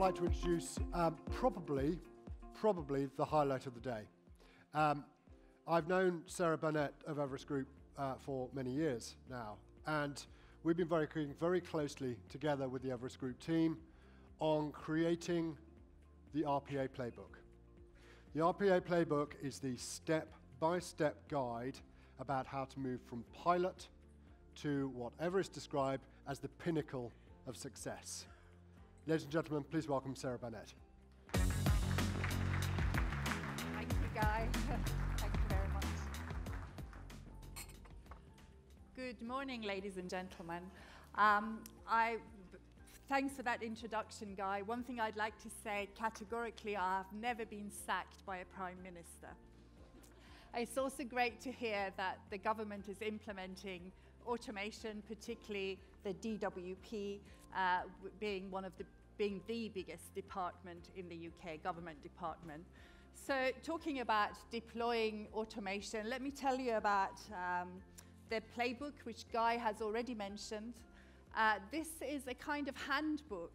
like to introduce probably the highlight of the day. I've known Sarah Burnett of Everest Group for many years now, and we've been working very closely together with the Everest Group team on creating the RPA PlayBook. The RPA PlayBook is the step-by-step guide about how to move from pilot to what Everest described as the pinnacle of success. Ladies and gentlemen, please welcome Sarah Burnett. Thank you, Guy. Thank you very much. Good morning, ladies and gentlemen. Thanks for that introduction, Guy. One thing I'd like to say categorically, I've never been sacked by a Prime Minister. It's also great to hear that the government is implementing automation, particularly the DWP, being the biggest department in the UK, government department. So talking about deploying automation, let me tell you about the playbook, which Guy has already mentioned. This is a kind of handbook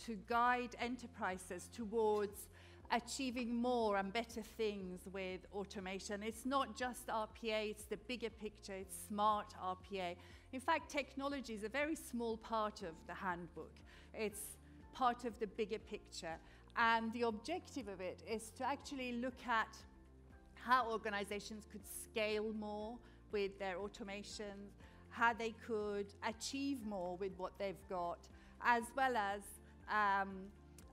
to guide enterprises towards achieving more and better things with automation. It's not just RPA, it's the bigger picture, it's smart RPA. In fact, technology is a very small part of the handbook. It's part of the bigger picture. And the objective of it is to actually look at how organizations could scale more with their automation, how they could achieve more with what they've got, as well as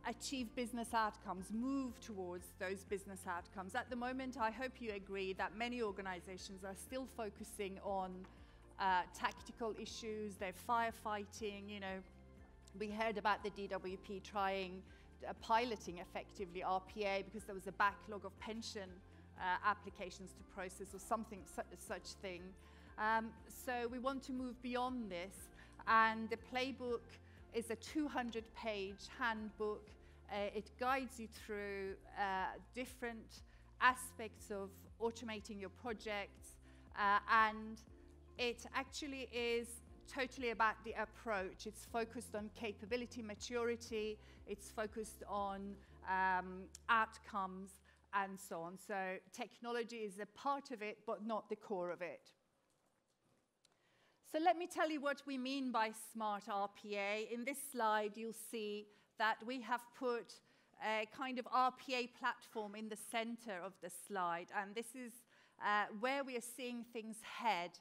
achieve business outcomes, move towards those business outcomes. At the moment, I hope you agree that many organizations are still focusing on tactical issues, they're firefighting, you know. We heard about the DWP piloting effectively RPA because there was a backlog of pension applications to process or something such thing. So we want to move beyond this, and the playbook is a 200-page handbook. It guides you through different aspects of automating your projects, and it actually is totally about the approach. It's focused on capability maturity, it's focused on outcomes, and so on. So technology is a part of it, but not the core of it. So let me tell you what we mean by smart RPA. In this slide, you'll see that we have put a kind of RPA platform in the center of the slide, and this is where we are seeing things head.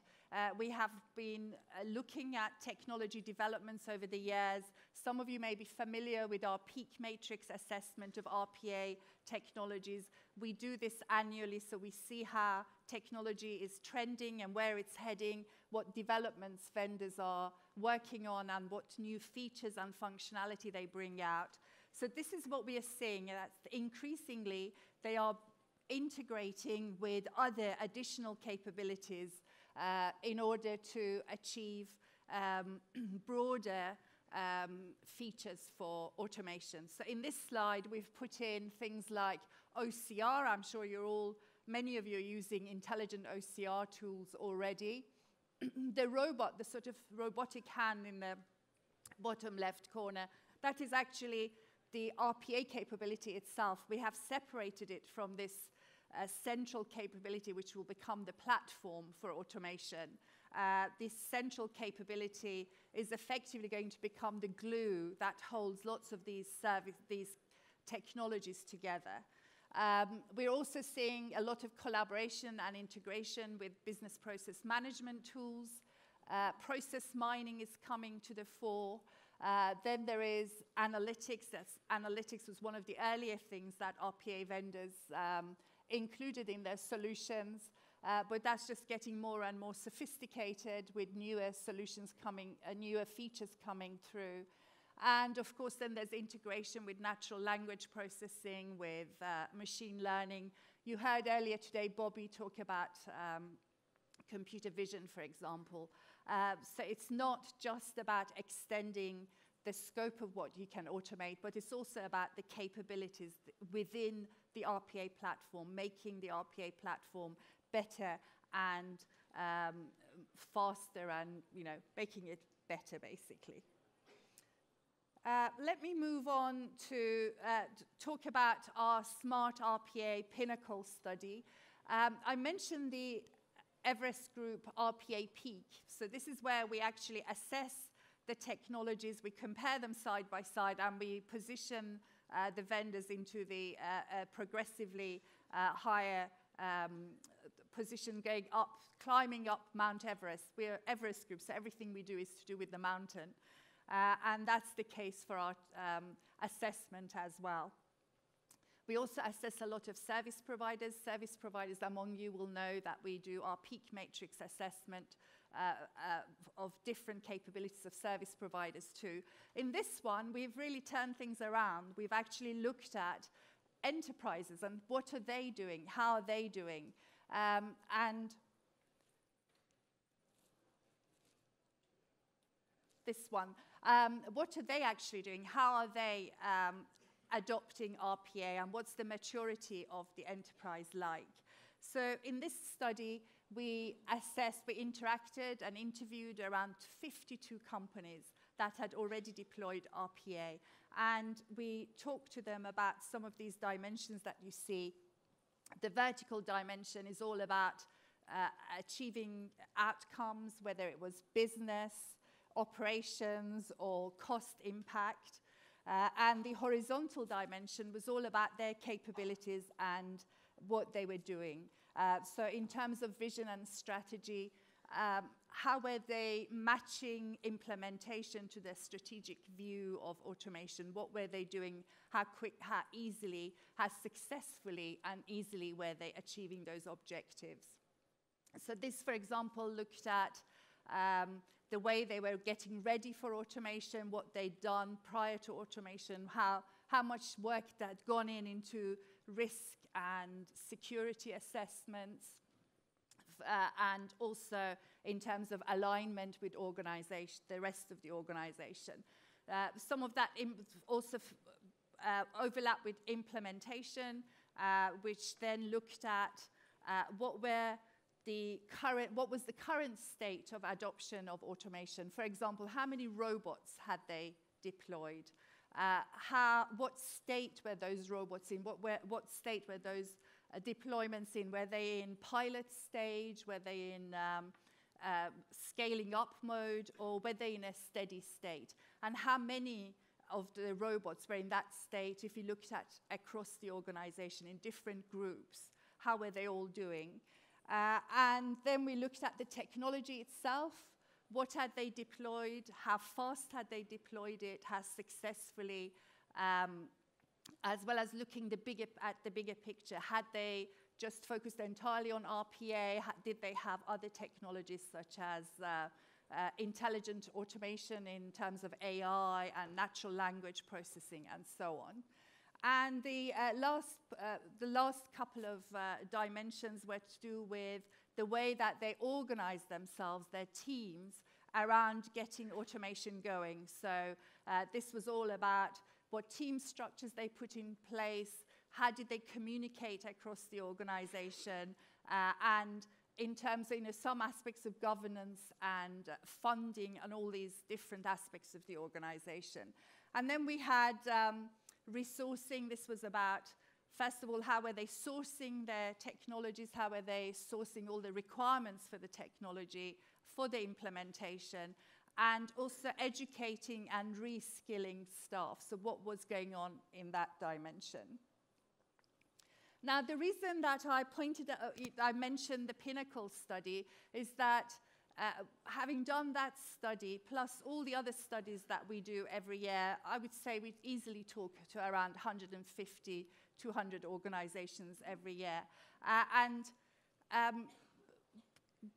We have been looking at technology developments over the years. Some of you may be familiar with our peak matrix assessment of RPA technologies. We do this annually, so we see how technology is trending and where it's heading, what developments vendors are working on, and what new features and functionality they bring out. So this is what we are seeing, that increasingly they are integrating with other additional capabilities in order to achieve broader features for automation. So in this slide, we've put in things like OCR. I'm sure many of you are using intelligent OCR tools already. The robot, the sort of robotic hand in the bottom left corner, that is actually the RPA capability itself. We have separated it from this central capability, which will become the platform for automation. This central capability is effectively going to become the glue that holds lots of these technologies together. We're also seeing a lot of collaboration and integration with business process management tools. Process mining is coming to the fore. Then there is analytics. Analytics was one of the earlier things that RPA vendors included in their solutions, but that's just getting more and more sophisticated with newer solutions coming, newer features coming through. And of course, then there's integration with natural language processing, with machine learning. You heard earlier today Bobby talk about computer vision, for example. So it's not just about extending the scope of what you can automate, but it's also about the capabilities within the RPA platform, making the RPA platform better and faster, and making it better, basically. let me move on to talk about our Smart RPA Pinnacle Study. I mentioned the Everest Group RPA Peak. So this is where we actually assess the technologies, we compare them side by side, and we position the vendors into the progressively higher position, going up, climbing up Mount Everest. We're Everest Group, so everything we do is to do with the mountain. And that's the case for our assessment as well. We also assess a lot of service providers. Service providers among you will know that we do our peak matrix assessment of different capabilities of service providers too. In this one, we've really turned things around. We've actually looked at enterprises and what are they doing, how are they doing, and this one, what are they actually doing, how are they adopting RPA, and what's the maturity of the enterprise like. So in this study, we interacted and interviewed around 52 companies that had already deployed RPA. And we talked to them about some of these dimensions that you see. The vertical dimension is all about achieving outcomes, whether it was business, operations, or cost impact. And the horizontal dimension was all about their capabilities and what they were doing. So in terms of vision and strategy, how were they matching implementation to their strategic view of automation? What were they doing? How quick, how easily, how successfully and easily were they achieving those objectives? So this, for example, looked at the way they were getting ready for automation, what they'd done prior to automation, how much work that had gone into risk and security assessments, and also in terms of alignment with organization, the rest of the organization. Some of that also overlap with implementation, which then looked at what was the current state of adoption of automation. For example, how many robots had they deployed? What state were those robots in? What state were those deployments in? Were they in pilot stage? Were they in scaling up mode? Or were they in a steady state? And how many of the robots were in that state if you looked at across the organization in different groups? How were they all doing? And then we looked at the technology itself. What had they deployed? How fast had they deployed it? How successfully? As well as looking at the bigger picture. Had they just focused entirely on RPA? Did they have other technologies such as intelligent automation in terms of AI and natural language processing and so on? And the last couple of dimensions were to do with the way that they organize themselves, their teams, around getting automation going. So this was all about what team structures they put in place, how did they communicate across the organization, and in terms of some aspects of governance and funding and all these different aspects of the organization. And then we had resourcing. This was about, first of all, how were they sourcing their technologies? How were they sourcing all the requirements for the technology, for the implementation? And also educating and reskilling staff. So what was going on in that dimension? Now, the reason that I mentioned the Pinnacle study is that having done that study, plus all the other studies that we do every year, I would say we easily talk to around 150, 200 organizations every year.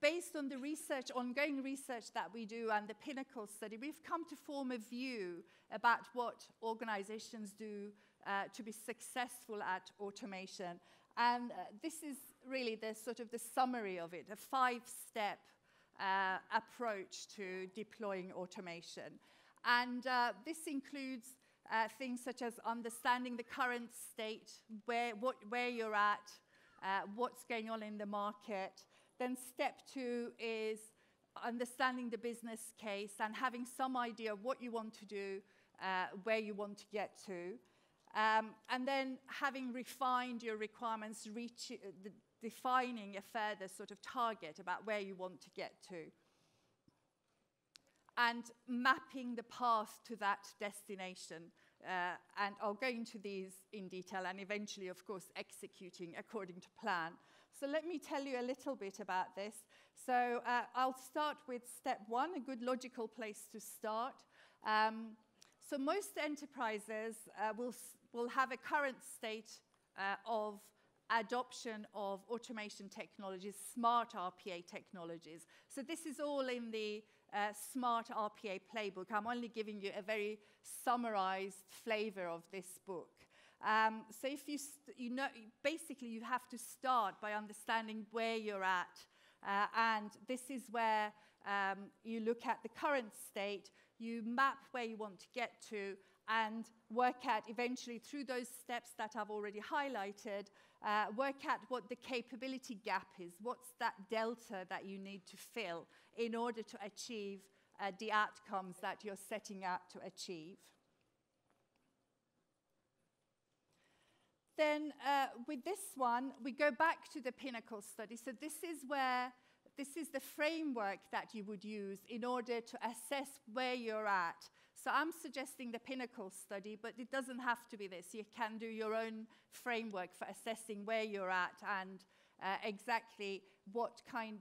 Based on the research, ongoing research that we do and the Pinnacle study, we've come to form a view about what organizations do to be successful at automation. And this is really the sort of the summary of it, a 5-step approach to deploying automation. And this includes things such as understanding the current state, where you're at, what's going on in the market. Then step 2 is understanding the business case and having some idea of what you want to do, where you want to get to. And then having refined your requirements, defining a further sort of target about where you want to get to. And mapping the path to that destination. And I'll go into these in detail and eventually, of course, executing according to plan. So let me tell you a little bit about this. So I'll start with step one, a good logical place to start. So most enterprises will have a current state of adoption of automation technologies, smart RPA technologies. So this is all in the smart RPA playbook. I'm only giving you a very summarized flavor of this book. So if you know, basically you have to start by understanding where you're at. And this is where you look at the current state, you map where you want to get to, and work out eventually through those steps that I've already highlighted, work out what the capability gap is, what's that delta that you need to fill in order to achieve the outcomes that you're setting out to achieve. Then with this one, we go back to the Pinnacle study. So this is the framework that you would use in order to assess where you're at. So I'm suggesting the Pinnacle study, but it doesn't have to be this. You can do your own framework for assessing where you're at and exactly what kind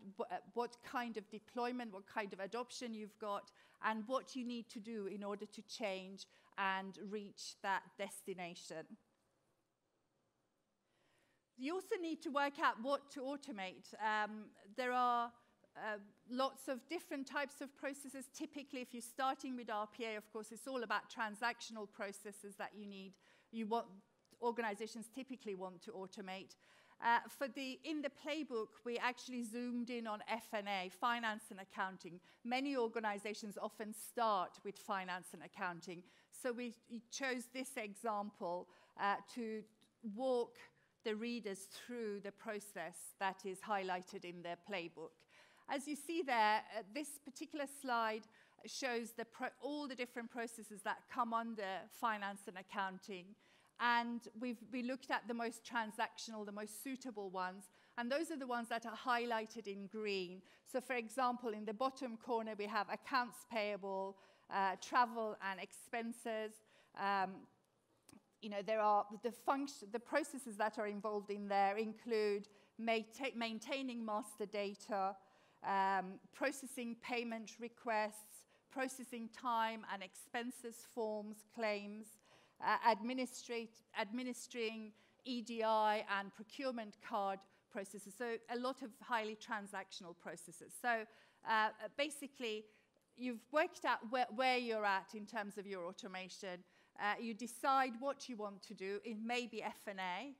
of deployment, what kind of adoption you've got, and what you need to do in order to change and reach that destination. You also need to work out what to automate. There are lots of different types of processes. Typically, if you're starting with RPA, of course, it's all about transactional processes that organizations typically want to automate. In the playbook, we actually zoomed in on F&A, finance and accounting. Many organizations often start with finance and accounting. So we chose this example to walk the readers through the process that is highlighted in their playbook. As you see there, this particular slide shows all the different processes that come under finance and accounting. And we looked at the most transactional, the most suitable ones. And those are the ones that are highlighted in green. So for example, in the bottom corner, we have accounts payable, travel and expenses. There are the processes that are involved in there include maintaining master data, processing payment requests, processing time and expenses forms, claims, administering EDI and procurement card processes. So a lot of highly transactional processes. So basically, you've worked out where you're at in terms of your automation. You decide what you want to do. It may be F&A,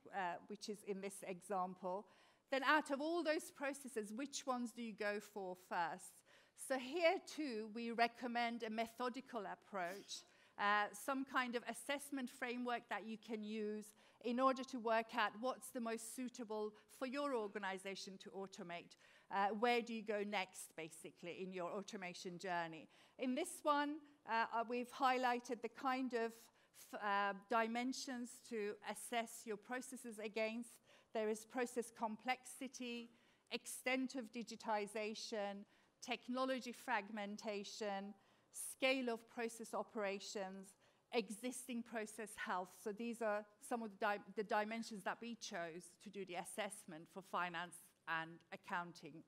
which is in this example. Then out of all those processes, which ones do you go for first? So here too, we recommend a methodical approach, some kind of assessment framework that you can use in order to work out what's the most suitable for your organization to automate. Where do you go next, basically, in your automation journey? In this one, we've highlighted the kind of dimensions to assess your processes against. There is process complexity, extent of digitization, technology fragmentation, scale of process operations, existing process health. So these are some of the dimensions that we chose to do the assessment for finance and accounting.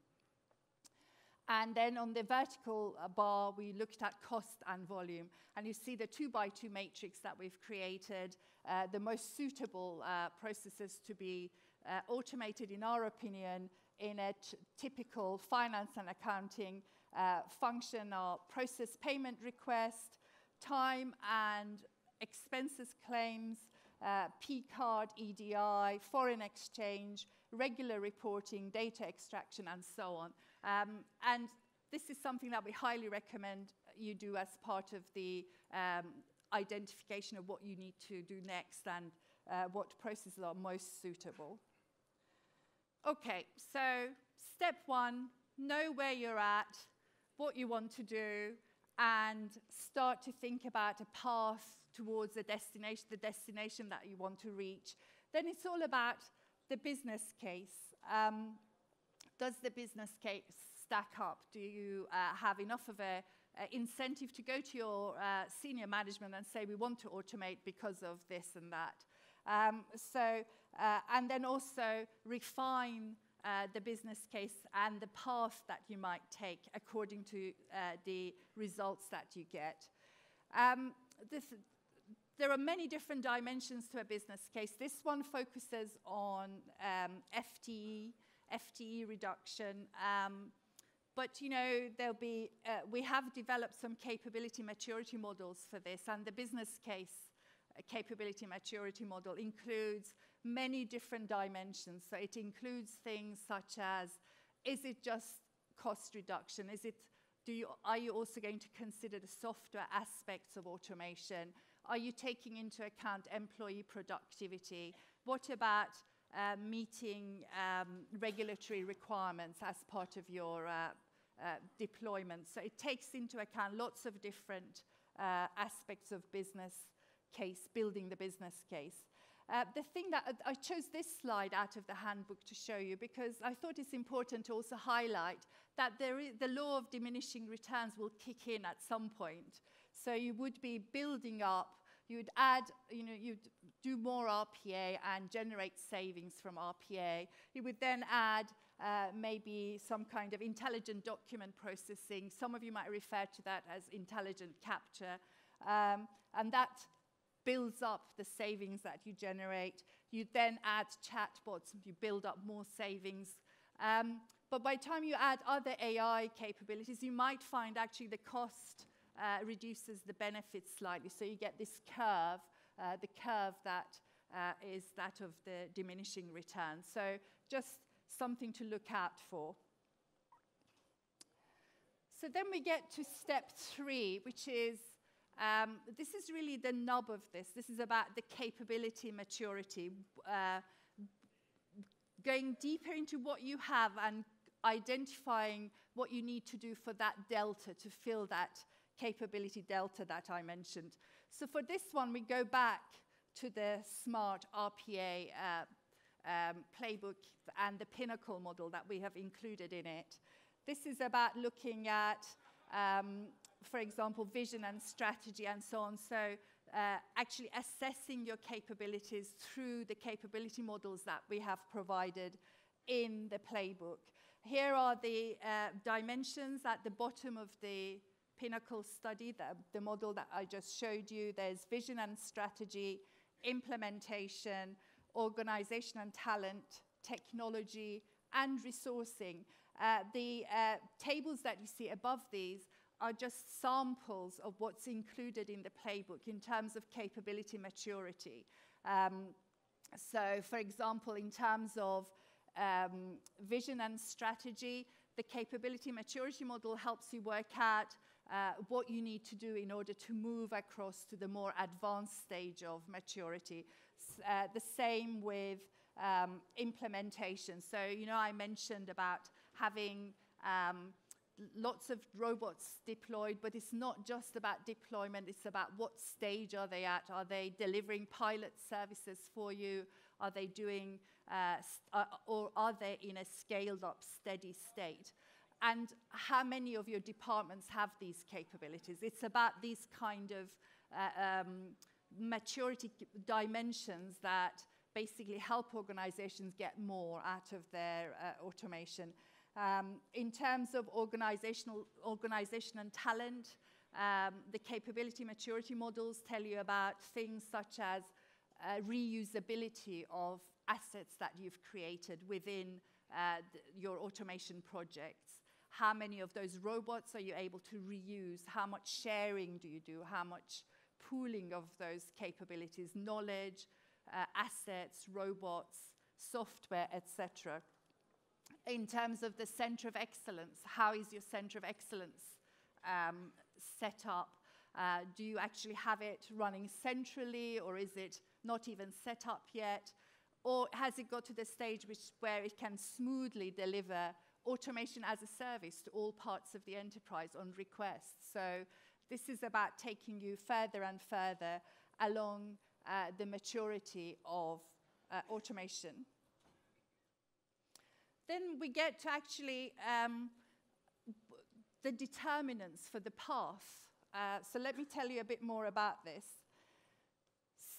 And then on the vertical bar, we looked at cost and volume. And you see the 2x2 matrix that we've created, the most suitable processes to be automated, in our opinion, in a typical finance and accounting function are process payment request, time and expenses claims, P-card, EDI, foreign exchange, regular reporting, data extraction, and so on. And this is something that we highly recommend you do as part of the identification of what you need to do next and what processes are most suitable. Okay, so step one, know where you're at, what you want to do, and start to think about a path towards the destination that you want to reach. Then it's all about the business case. Does the business case stack up? Do you have enough of a incentive to go to your senior management and say, we want to automate because of this and that? And then also refine the business case and the path that you might take according to the results that you get. There are many different dimensions to a business case. This one focuses on FTE reduction. But you know, there'll be, we have developed some capability maturity models for this, and the business case capability maturity model includes many different dimensions. So it includes things such as, is it just cost reduction? Are you also going to consider the software aspects of automation? Are you taking into account employee productivity? What about meeting regulatory requirements as part of your deployment? So it takes into account lots of different aspects of business case, building the business case. The thing that I chose this slide out of the handbook to show you because I thought it's important to also highlight that the law of diminishing returns will kick in at some point. So you would be building up, you would add, you'd do more RPA and generate savings from RPA. You would then add maybe some kind of intelligent document processing. Some of you might refer to that as intelligent capture. And that builds up the savings that you generate. You then add chatbots, you build up more savings. But by the time you add other AI capabilities, you might find actually the cost reduces the benefits slightly. So you get this curve, the curve that is that of the diminishing return. So just something to look out for. So then we get to step 3, which is, this is really the nub of this. This is about the capability maturity, going deeper into what you have and identifying what you need to do for that delta to fill that capability delta that I mentioned. So for this one, we go back to the smart RPA playbook and the Pinnacle model that we have included in it. This is about looking at, for example, vision and strategy and so on. So actually assessing your capabilities through the capability models that we have provided in the playbook. Here are the dimensions at the bottom of the Pinnacle study, the model that I just showed you. There's vision and strategy, implementation, organization and talent, technology, and resourcing. The tables that you see above these are just samples of what's included in the playbook in terms of capability maturity. So, for example, in terms of vision and strategy, the capability maturity model helps you work out what you need to do in order to move across to the more advanced stage of maturity. The same with implementation. So, I mentioned about having lots of robots deployed, but it's not just about deployment, it's about what stage are they at? Are they delivering pilot services for you? Are they doing, or are they in a scaled up steady state? And how many of your departments have these capabilities? It's about these kind of maturity dimensions that basically help organizations get more out of their automation. In terms of organization and talent, the capability maturity models tell you about things such as reusability of assets that you've created within your automation projects. How many of those robots are you able to reuse? How much sharing do you do? How much pooling of those capabilities, knowledge, assets, robots, software, etc. In terms of the center of excellence, how is your center of excellence set up? Do you actually have it running centrally, or is it not even set up yet? Or has it got to the stage where it can smoothly deliver automation as a service to all parts of the enterprise on request? So This is about taking you further and further along the maturity of automation. Then we get to actually the determinants for the path. So let me tell you a bit more about this.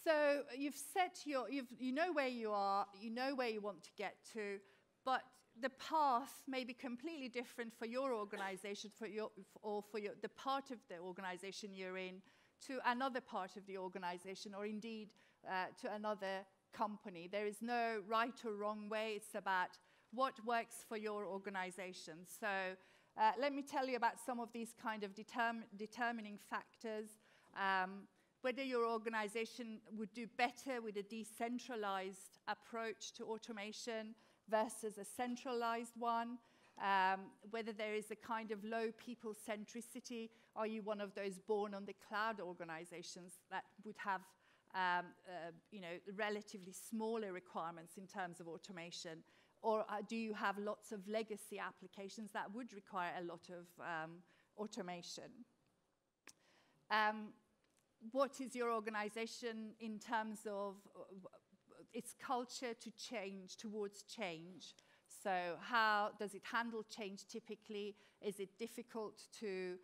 So you've set you know where you are, you know where you want to get to, but the path may be completely different for your organization, the part of the organization you're in, to another part of the organization, or indeed to another company. There is no right or wrong way. It's about what works for your organization. So let me tell you about some of these kind of determining factors. Whether your organization would do better with a decentralized approach to automation versus a centralized one, whether there is a kind of low people centricity. Are you one of those born on the cloud organizations that would have relatively smaller requirements in terms of automation? Or do you have lots of legacy applications that would require a lot of automation? What is your organization in terms of its culture to change, towards change? So how does it handle change typically? Is it difficult to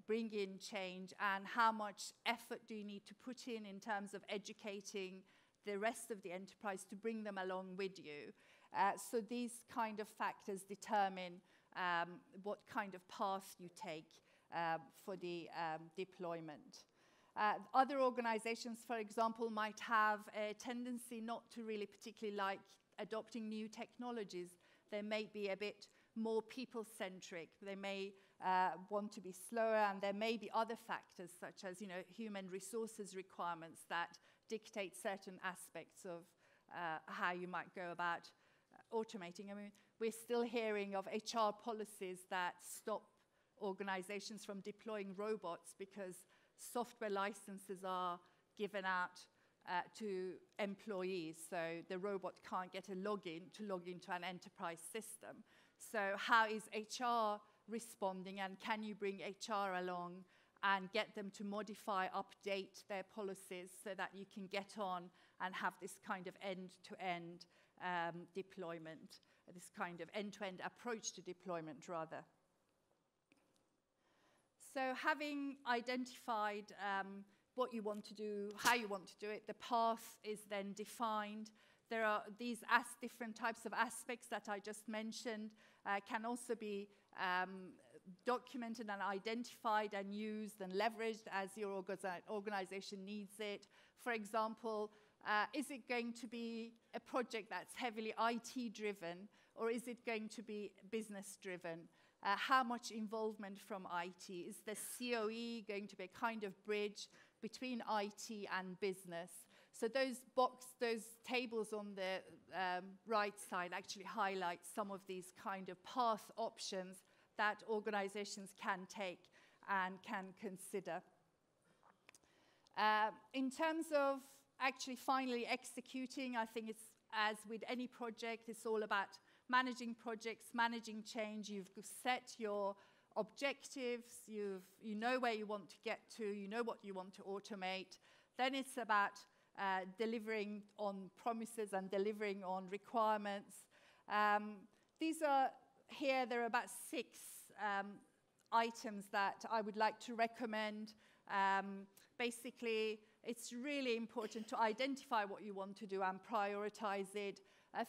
bring in change? And how much effort do you need to put in terms of educating the rest of the enterprise to bring them along with you? So these kind of factors determine what kind of path you take for the deployment. Other organizations, for example, might have a tendency not to really particularly like adopting new technologies. They may be a bit more people-centric. They may want to be slower, and there may be other factors such as human resources requirements that dictate certain aspects of how you might go about automating. I mean, we're still hearing of HR policies that stop organizations from deploying robots because software licenses are given out to employees, so the robot can't get a login to log into an enterprise system. So how is HR responding, and can you bring HR along and get them to modify, update their policies so that you can get on and have this kind of end-to-end deployment, this kind of end-to-end approach to deployment, rather. So having identified what you want to do, how you want to do it, the path is then defined. There are these different types of aspects that I just mentioned can also be documented and identified and used and leveraged as your organization needs it. For example, is it going to be a project that's heavily IT-driven, or is it going to be business-driven? How much involvement from IT? Is the COE going to be a kind of bridge between IT and business? So those tables on the right side actually highlight some of these kind of path options that organizations can take and can consider. In terms of actually finally executing, I think it's, as with any project, it's all about managing projects, managing change. You've set your objectives, you know where you want to get to, you know what you want to automate. Then it's about delivering on promises and delivering on requirements. There are about 6 items that I would like to recommend. Basically, it's really important to identify what you want to do and prioritize it.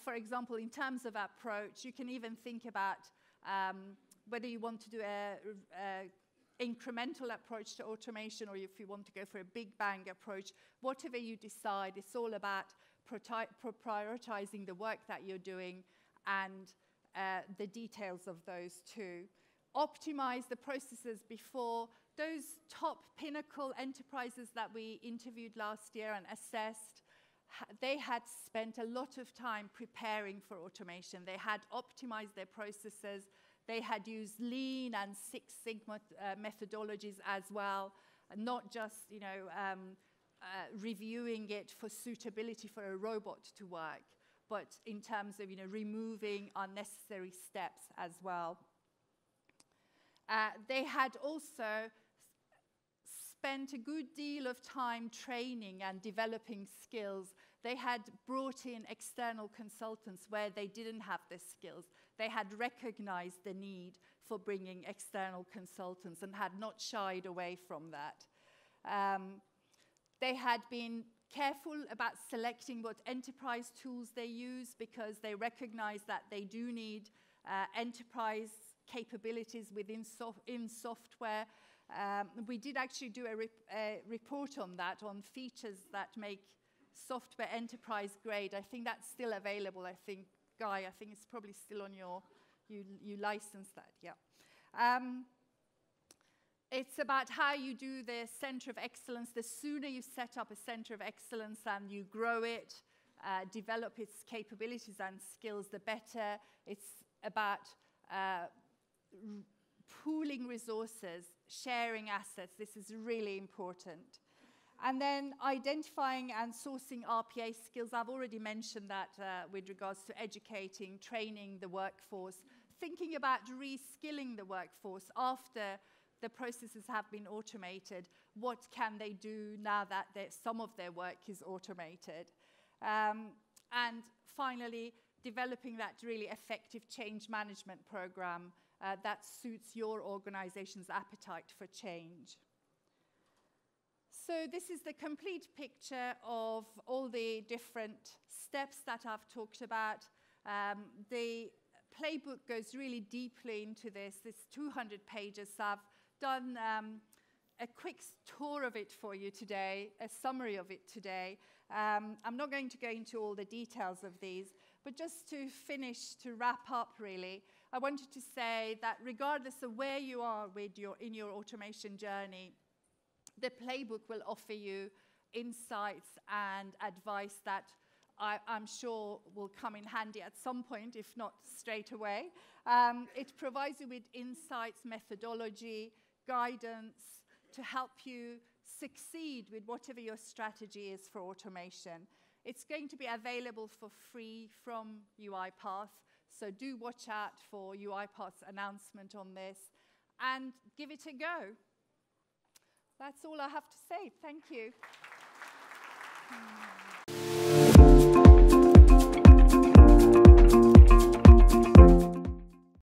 For example, in terms of approach, you can even think about whether you want to do an incremental approach to automation, or if you want to go for a big bang approach. Whatever you decide, it's all about prioritizing the work that you're doing and the details of those two. Optimize the processes before. Those top Pinnacle enterprises that we interviewed last year and assessed, they had spent a lot of time preparing for automation. They had optimized their processes. They had used Lean and Six Sigma methodologies as well, not just reviewing it for suitability for a robot to work, but in terms of removing unnecessary steps as well. They had also spent a good deal of time training and developing skills. They had brought in external consultants where they didn't have the skills. They had recognized the need for bringing external consultants and had not shied away from that. They had been careful about selecting what enterprise tools they use because they recognize that they do need enterprise capabilities within software. We did actually do a report on that, on features that make software enterprise grade. I think that's still available. I think, Guy, I think it's probably still on your, you licensed that, yeah. It's about how you do the center of excellence. The sooner you set up a center of excellence and you grow it, develop its capabilities and skills, the better. It's about pooling resources, sharing assets. This is really important. And then identifying and sourcing RPA skills. I've already mentioned that with regards to educating, training the workforce, thinking about reskilling the workforce after the processes have been automated. What can they do now that some of their work is automated? And finally, developing that really effective change management program that suits your organization's appetite for change. So this is the complete picture of all the different steps that I've talked about. The playbook goes really deeply into this. It's 200 pages. So I've done a quick tour of it for you today, a summary of it today. I'm not going to go into all the details of these, but just to finish, to wrap up really, I wanted to say that regardless of where you are with in your automation journey, the playbook will offer you insights and advice that I'm sure will come in handy at some point, if not straight away. It provides you with insights, methodology, guidance to help you succeed with whatever your strategy is for automation. It's going to be available for free from UiPath, so do watch out for UiPath's announcement on this and give it a go. That's all I have to say. Thank you.